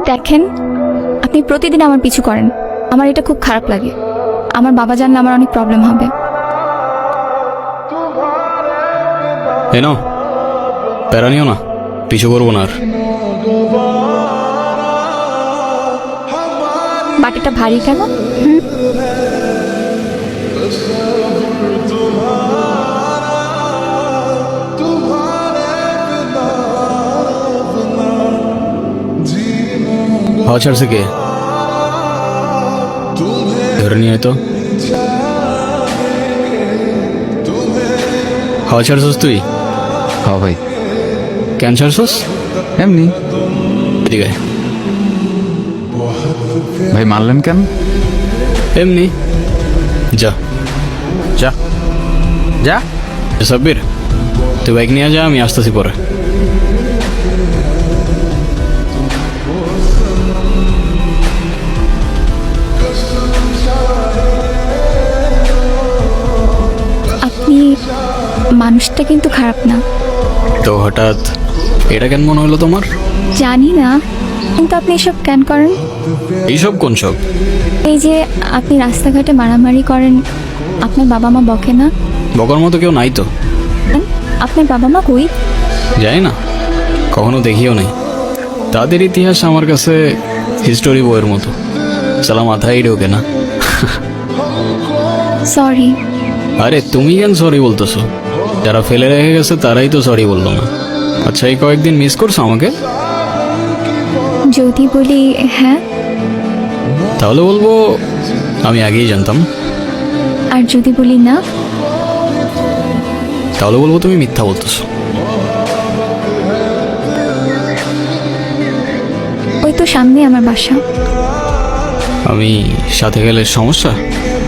দেখেন, আপনি প্রতিদিন আমার পিছু করেন, আমার এটা খুব খারাপ লাগে। আমার বাবা জানলে আমার অনেক প্রবলেম হবে। এনো প্যারা নিও না, পিছু করবো না আর। বাটিটা ভারী কেন? হাওয়া ছাড়ছে কে? ধরে নিয়ে আয় তো। হাওয়া ছাড়ছস তুই? হ্যাঁ ভাই, কেন ছাড়ছস? এমনি। এদিকে আয়। ভাই মারলেন কেন? এমনি। যা যা যা। সাব্বির, তুই বাইক নিয়ে যা, আমি আসতেছি পরে। আপনি মানুষটা কিন্তু খারাপ না। তো হঠাৎ এটা কেন মনে হলো তোমার? জানি না, কিন্তু আপনি এসব কেন করেন? এইসব কোন সব? এই যে আপনি রাস্তাঘাটে মারামারি করেন, আপনার বাবা মা বকে না? বকার মতো কেউ নাই তো। আপনার বাবা মা কই? জানি না, কখনো দেখিও নাই। তাদের ইতিহাস আমার কাছে হিস্টোরি বইয়ের মতো, সালা মাথায় ঢোকে না। সরি। আরে তুমি কেন সরি বলতেছো? যারা ফেলে রেখে গেছে তারাই তো সরি বললো না। আচ্ছা, এই কয়েকদিন মিস করছো আমাকে? যদি বলি হ্যাঁ, তাহলে বলবো আমি আগেই জানতাম। আর যদি বলি না? তাহলে বলবো তুমি মিথ্যা বলতেছো। ওই তো সামনে আমার বাসা। আমি সাথে গেলে সমস্যা?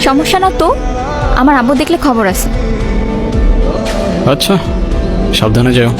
সমস্যা না তো, আমার আব্বু দেখলে খবর আছে। আচ্ছা, সাবধানে যাও।